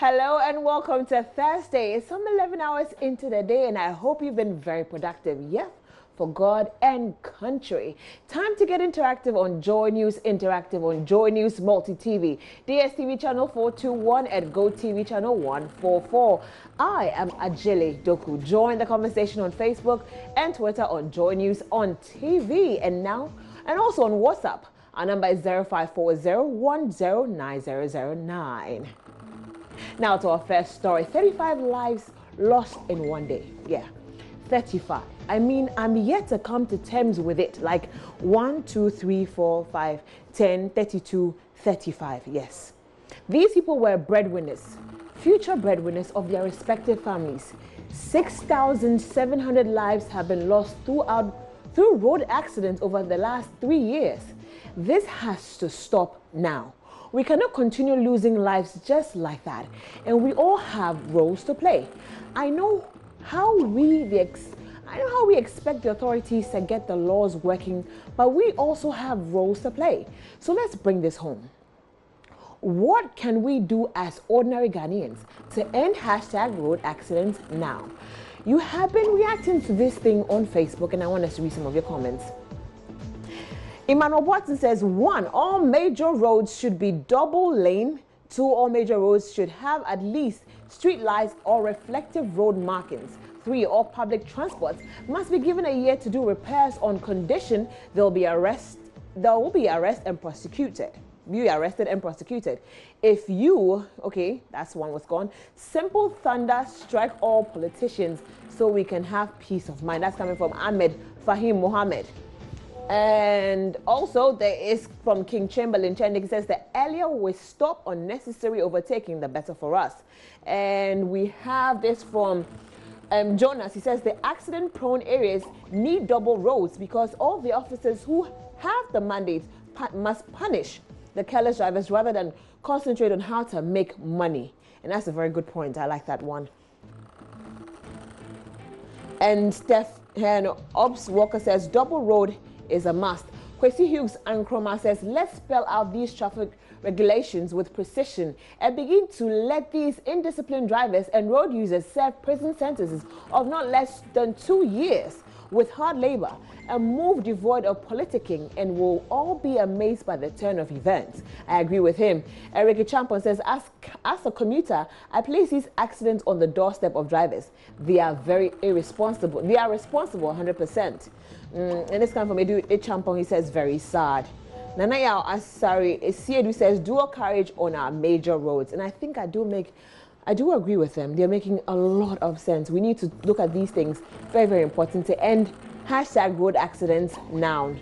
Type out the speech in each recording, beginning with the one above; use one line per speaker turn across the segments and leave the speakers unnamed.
Hello and welcome to Thursday. It's some 11 hours into the day and I hope you've been very productive. Yeah, for God and country. Time to get interactive on Joy News Interactive on Joy News Multi TV, DSTV channel 421 and GoTV channel 144. I am Ajele Doku. Join the conversation on Facebook and Twitter on Joy News on TV and also on WhatsApp. Our number is 0540109009. Now to our first story. 35 lives lost in one day. Yeah, 35. I mean, I'm yet to come to terms with it. Like 1, 2, 3, 4, 5, 10, 32, 35. Yes. These people were breadwinners, future breadwinners of their respective families. 6,700 lives have been lost through road accidents over the last 3 years. This has to stop now. We cannot continue losing lives just like that, and we all have roles to play. I know how we expect the authorities to get the laws working, but we also have roles to play. So let's bring this home. What can we do as ordinary Ghanaians to end #road accidents now? You have been reacting to this thing on Facebook, and I want us to read some of your comments. Emmanuel Watson says, 1, all major roads should be double lane. 2, all major roads should have at least street lights or reflective road markings. 3, all public transports must be given a year to do repairs on condition they will be arrested and prosecuted. Be arrested and prosecuted. If you, okay, that's one was gone. Simple thunder strike all politicians so we can have peace of mind. That's coming from Ahmed Fahim Mohammed. And also there is from King Chamberlain Chendik. Says the earlier we stop unnecessary overtaking, the better for us. And we have this from Jonas. He says the accident prone areas need double roads because all the officers who have the mandate must punish the careless drivers rather than concentrate on how to make money. And that's a very good point. I like that one. And Ops Walker says double road is a must. Kwesi Hughes Ankroma says, let's spell out these traffic regulations with precision and begin to let these indisciplined drivers and road users serve prison sentences of not less than 2 years with hard labor and move devoid of politicking, and we'll all be amazed by the turn of events. I agree with him. Eric Champon says, as a commuter, I place these accidents on the doorstep of drivers. They are very irresponsible. They are responsible 100%. And this comes from Edu Champon. He says, very sad. Nanaya Asari Siedu says, dual carriage on our major roads. And I think I do agree with them. They're making a lot of sense. We need to look at these things. Very, very important to end #road accidents now.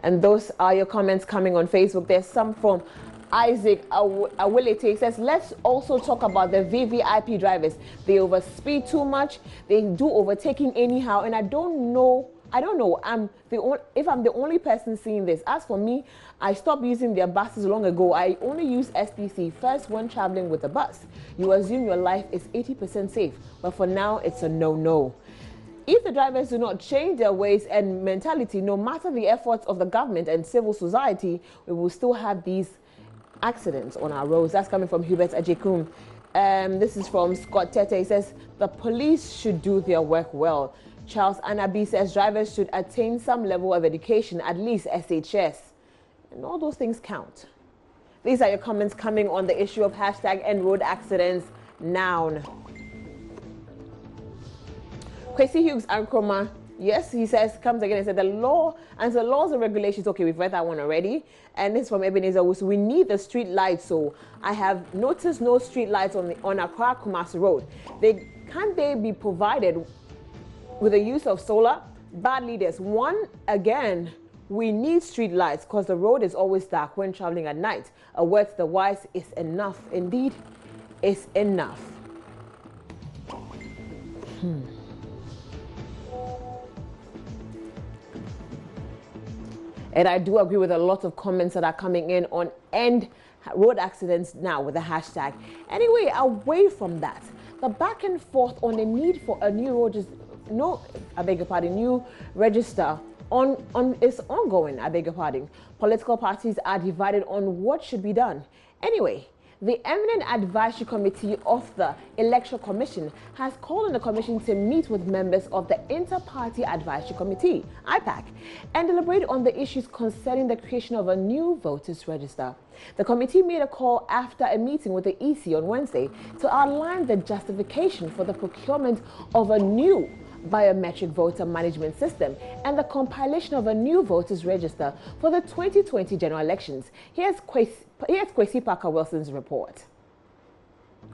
And those are your comments coming on Facebook. There's some from Isaac Awilete. He says, let's also talk about the VVIP drivers. They overspeed too much. They do overtaking anyhow. And I don't know if I'm the only person seeing this. As for me, I stopped using their buses long ago. I only use STC first when traveling with a bus. You assume your life is 80% safe, but for now, it's a no-no. If the drivers do not change their ways and mentality, no matter the efforts of the government and civil society, we will still have these accidents on our roads. That's coming from Hubert Ajekum. This is from Scott Tete. He says, the police should do their work well. Charles Anabi says drivers should attain some level of education, at least SHS. And all those things count. These are your comments coming on the issue of #road accidents now. Kwesi Hughes Ankroma, yes, he says, comes again and said the laws and regulations. Okay, we've read that one already. And this is from Ebenezer Wusu. We need the street lights. So I have noticed no street lights on Accra Kumasi Road. Can't they be provided with the use of solar? Bad leaders. One, again, we need street lights because the road is always dark when traveling at night. A word to the wise is enough. Indeed, is enough. And I do agree with a lot of comments that are coming in on end road accidents now with the hashtag. Anyway, away from that, the back and forth on the need for a new road, new register is ongoing, I beg your pardon. Political parties are divided on what should be done. Anyway, the Eminent Advisory Committee of the Electoral Commission has called on the Commission to meet with members of the Inter-Party Advisory Committee, IPAC, and deliberate on the issues concerning the creation of a new voters register. The committee made a call after a meeting with the EC on Wednesday to outline the justification for the procurement of a new biometric voter management system and the compilation of a new voters register for the 2020 general elections. Here's Kwesi Parker-Wilson's report.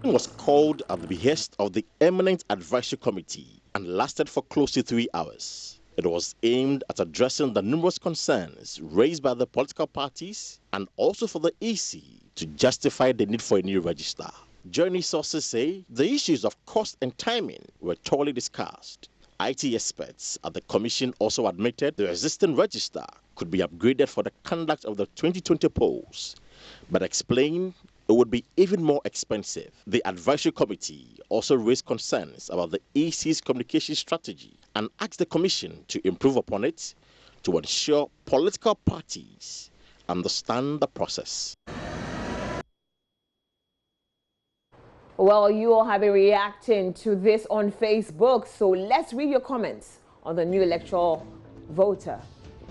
It was called at the behest of the Eminent Advisory Committee and lasted for close to 3 hours. It was aimed at addressing the numerous concerns raised by the political parties and also for the EC to justify the need for a new register. Journey sources say the issues of cost and timing were thoroughly discussed. IT experts at the commission also admitted the existing register could be upgraded for the conduct of the 2020 polls, but explained it would be even more expensive. The advisory committee also raised concerns about the EC's communication strategy and asked the commission to improve upon it to ensure political parties understand the process.
Well, you all have been reacting to this on Facebook, so let's read your comments on the new electoral voter.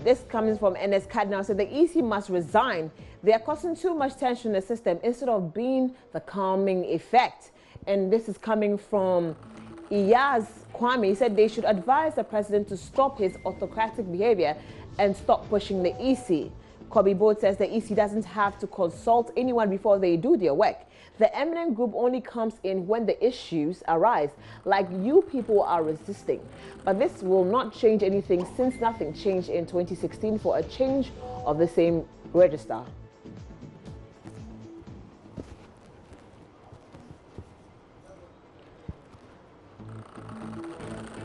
This comes from NS Cardinal, said the EC must resign. They are causing too much tension in the system instead of being the calming effect. And this is coming from Iyaz Kwame. He said they should advise the president to stop his autocratic behavior and stop pushing the EC. Kobe Boat says the EC doesn't have to consult anyone before they do their work. The eminent group only comes in when the issues arise, like you people are resisting. But this will not change anything since nothing changed in 2016 for a change of the same register.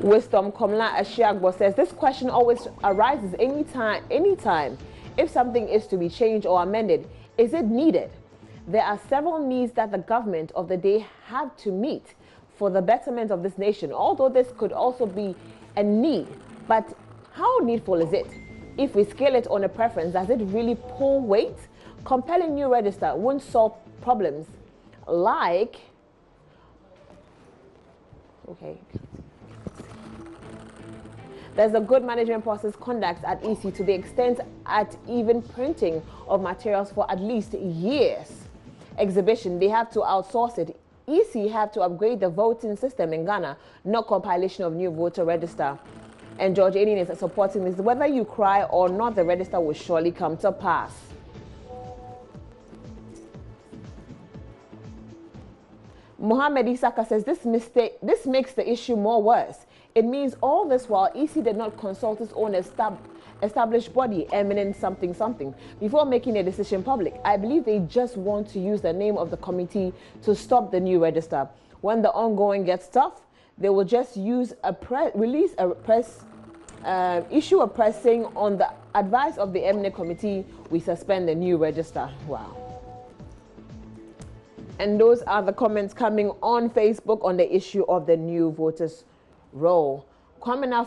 Wisdom Komla Ashiagbo says this question always arises anytime. If something is to be changed or amended, is it needed? There are several needs that the government of the day have to meet for the betterment of this nation, although this could also be a need. But how needful is it? If we scale it on a preference, does it really pull weight? Compelling new register won't solve problems like... Okay. There's a good management process conduct at EC to the extent at even printing of materials for at least years. Exhibition, they have to outsource it. EC have to upgrade the voting system in Ghana, not compilation of new voter register. And George Aiden is supporting this. Whether you cry or not, the register will surely come to pass. Mohammed Isaka says this makes the issue more worse. It means all this while EC did not consult its own established body, eminent something, before making a decision public. I believe they just want to use the name of the committee to stop the new register. When the ongoing gets tough, they will just use issue a press saying on the advice of the eminent committee, we suspend the new register. Wow. And those are the comments coming on Facebook on the issue of the new voters roll. Kwamina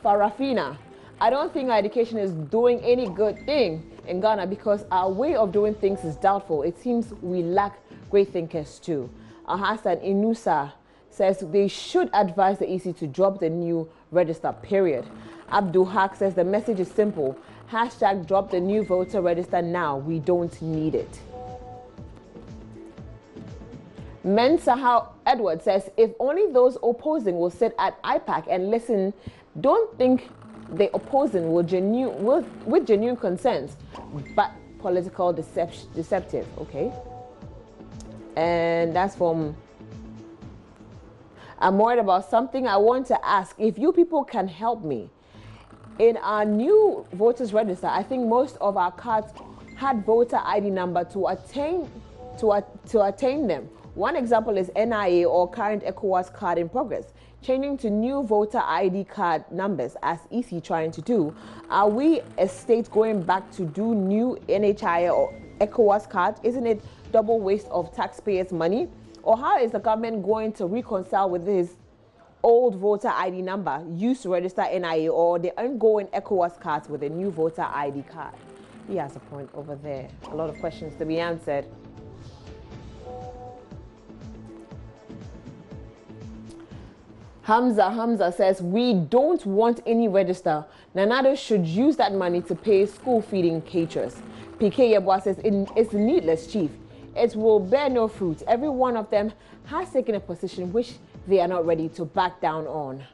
Farafina, I don't think our education is doing any good thing in Ghana because our way of doing things is doubtful. It seems we lack great thinkers too. Hassan Inusa says they should advise the EC to drop the new register, period. Abdul Haq says the message is simple. Hashtag drop the new voter register now. We don't need it. Mensahau Edward says if only those opposing will sit at IPAC and listen, don't think the opposing will with genuine concerns, but political deceptive. Okay. And that's from I'm worried about something. I want to ask if you people can help me. In our new voters register, I think most of our cards had voter ID number to attain them. One example is NIA or current ECOWAS card in progress. Changing to new voter ID card numbers as EC trying to do. Are we a state going back to do new NHIA or ECOWAS card? Isn't it double waste of taxpayers' money? Or how is the government going to reconcile with this old voter ID number used to register NIA, or the ongoing ECOWAS cards with a new voter ID card? He has a point over there. A lot of questions to be answered. Hamza says, we don't want any register. Nanado should use that money to pay school feeding caterers. PK Yeboah says, it's needless, Chief. It will bear no fruit. Every one of them has taken a position which they are not ready to back down on.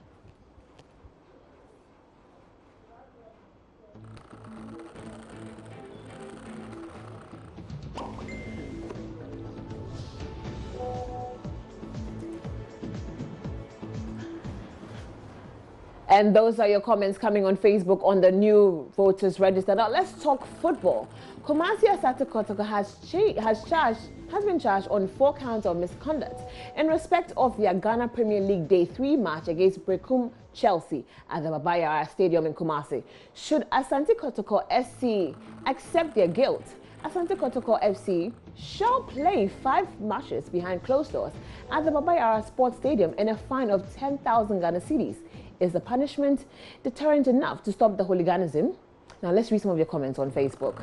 And those are your comments coming on Facebook on the new voters register. Now let's talk football. Kumasi Asante Kotoko has been charged on 4 counts of misconduct in respect of their Ghana Premier League Day 3 match against Brekum Chelsea at the Baba Yara Stadium in Kumasi. Should Asante Kotoko SC accept their guilt, Asante Kotoko FC shall play 5 matches behind closed doors at the Baba Yara Sports Stadium and a fine of 10,000 Ghana cedis. Is the punishment deterrent enough to stop the hooliganism? Now let's read some of your comments on Facebook.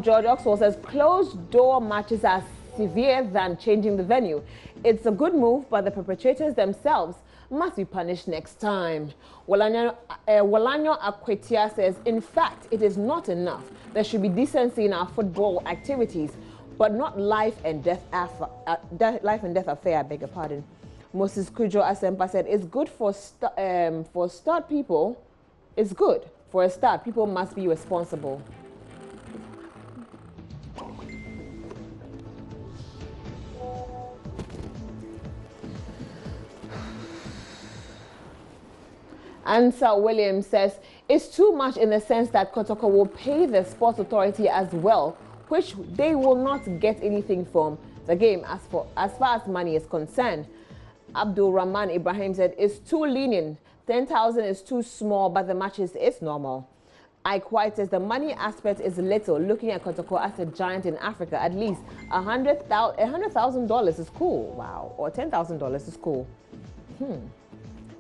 George Oxford says, closed door matches are severe than changing the venue. It's a good move, but the perpetrators themselves must be punished next time. Walanyo Akwetia says, in fact, it is not enough. There should be decency in our football activities, but not life and death affair, I beg your pardon. Moses Kujo Asempa said, it's good for start people. It's good. For a start, people must be responsible. Answer Williams says, it's too much in the sense that Kotoko will pay the sports authority as well, which they will not get anything from the game as far as money is concerned. Abdul Rahman Ibrahim said, it's too lenient. 10,000 is too small, but the matches is normal. Ike White says, the money aspect is little. Looking at Kotoko as a giant in Africa, at least $100,000 is cool. Wow. Or $10,000 is cool.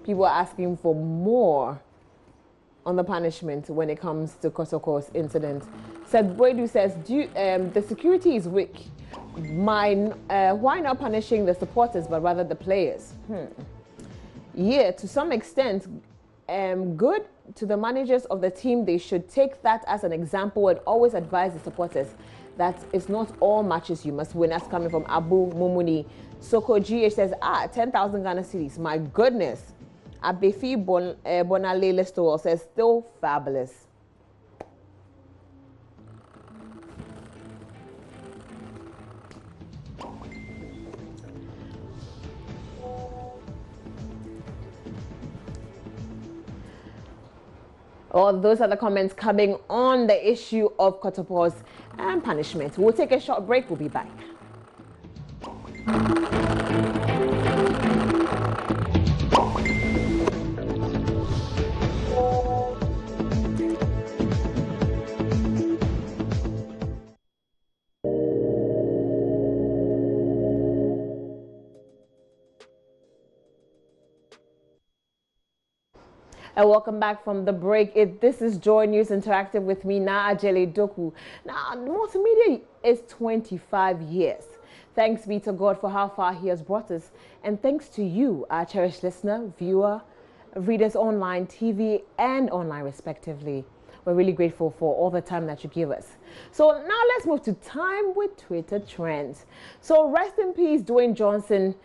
People are asking for more on the punishment when it comes to Kotoko's incident. Said Boydu says, the security is weak. Why not punishing the supporters but rather the players? Yeah, to some extent, good to the managers of the team. They should take that as an example and always advise the supporters that it's not all matches you must win. That's coming from Abu Mumuni. Soko GH says, 10,000 Ghana cedis. My goodness. Abefi Bonale Lestowell says, still fabulous. Those are the comments coming on the issue of Kotoko's punishment. We'll take a short break. We'll be back. And welcome back from the break. This is Joy News Interactive with me, Naa Ajele Doku. Now, multimedia is 25 years. Thanks be to God for how far He has brought us. And thanks to you, our cherished listener, viewer, readers online, TV, and online respectively. We're really grateful for all the time that you give us. So now let's move to time with Twitter trends. So rest in peace, Dwayne Johnson.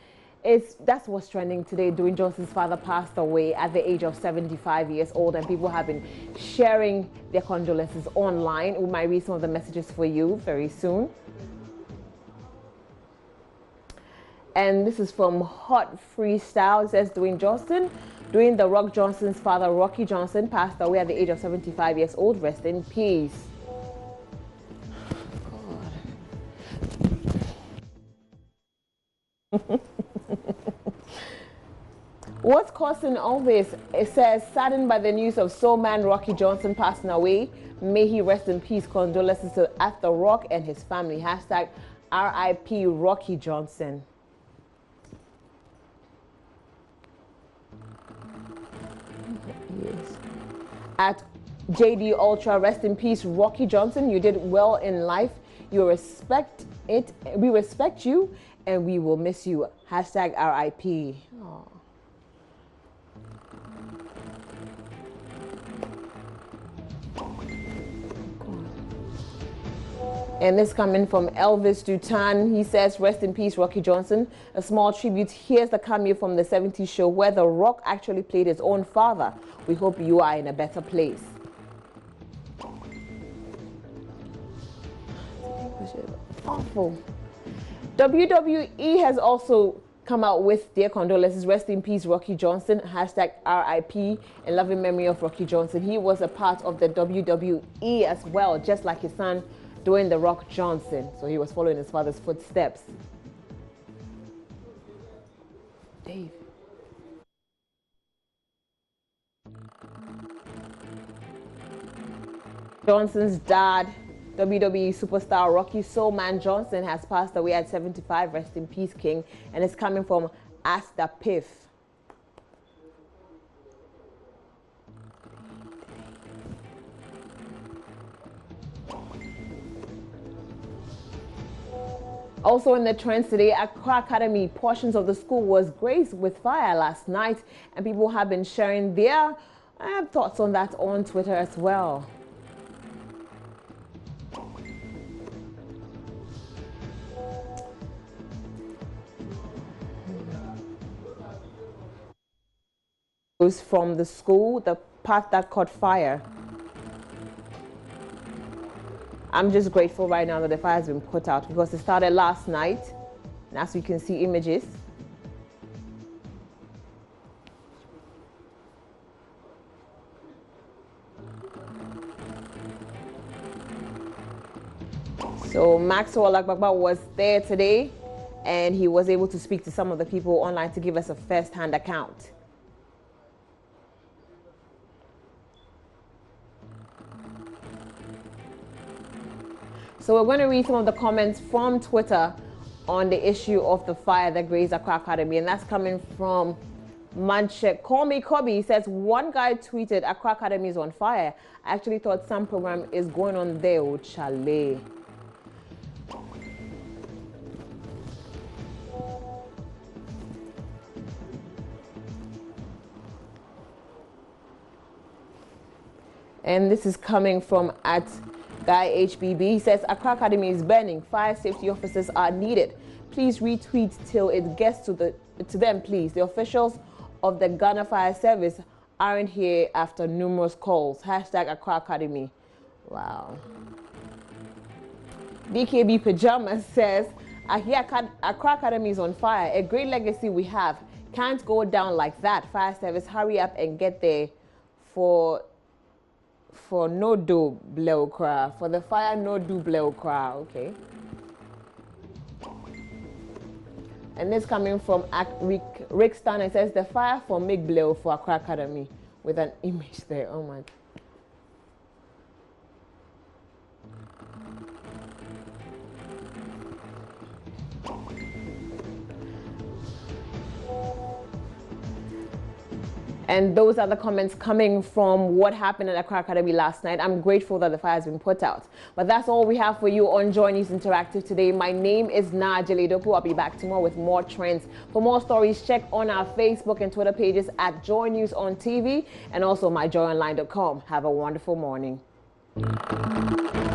That's what's trending today. Dwayne Johnson's father passed away at the age of 75 years old, and people have been sharing their condolences online. We might read some of the messages for you very soon. And this is from Hot Freestyle. It says, Dwayne Johnson, Dwayne The Rock Johnson's father, Rocky Johnson, passed away at the age of 75 years old. Rest in peace. God. What's causing all this? It says, saddened by the news of soul man Rocky Johnson passing away. May he rest in peace. Condolences to At The Rock and his family. Hashtag RIP Rocky Johnson. At JD Ultra, rest in peace, Rocky Johnson. You did well in life. You respect it. We respect you, and we will miss you. Hashtag RIP. Aww. And this coming from Elvis Dutan. He says, rest in peace, Rocky Johnson. A small tribute. Here's the cameo from the 70s show where The Rock actually played his own father. We hope you are in a better place. Awful. WWE has also come out with their condolences. Rest in peace, Rocky Johnson. Hashtag RIP in loving memory of Rocky Johnson. He was a part of the WWE as well, just like his son, Dwayne The Rock Johnson. So he was following his father's footsteps. Dave. Johnson's dad, WWE superstar Rocky Soulman Johnson, has passed away at 75. Rest in peace, King. And it's coming from Asta Piff. Also in the trends today, Accra Academy, portions of the school was grazed with fire last night, and people have been sharing their thoughts on that on Twitter as well. From the school, the part that caught fire. I'm just grateful right now that the fire has been put out because it started last night, and as you can see images. So Maxwell Agbagba was there today, and he was able to speak to some of the people online to give us a first-hand account. So we're going to read some of the comments from Twitter on the issue of the fire that grazed Accra Academy, and that's coming from Manche. Call me Kobe. He says, one guy tweeted, Accra Academy is on fire. I actually thought some program is going on there, oh chalet. And this is coming from at Guy HBB. He says, Accra Academy is burning. Fire safety officers are needed. Please retweet till it gets to them, please. The officials of the Ghana Fire Service aren't here after numerous calls. Hashtag Accra Academy. Wow. BKB Pajamas says, Accra Academy is on fire. A great legacy we have. Can't go down like that. Fire Service, hurry up and get there for no do bleokra. For the fire, no do bleokra. Okay. And this coming from Rick Stan. It says, the fire for Mig Bleo for Accra Academy, with an image there. Oh my. And those are the comments coming from what happened at Accra Academy last night. I'm grateful that the fire has been put out. But that's all we have for you on Joy News Interactive today. My name is Najeli Doku. I'll be back tomorrow with more trends. For more stories, check on our Facebook and Twitter pages at Joy News on TV and also myjoyonline.com. Have a wonderful morning.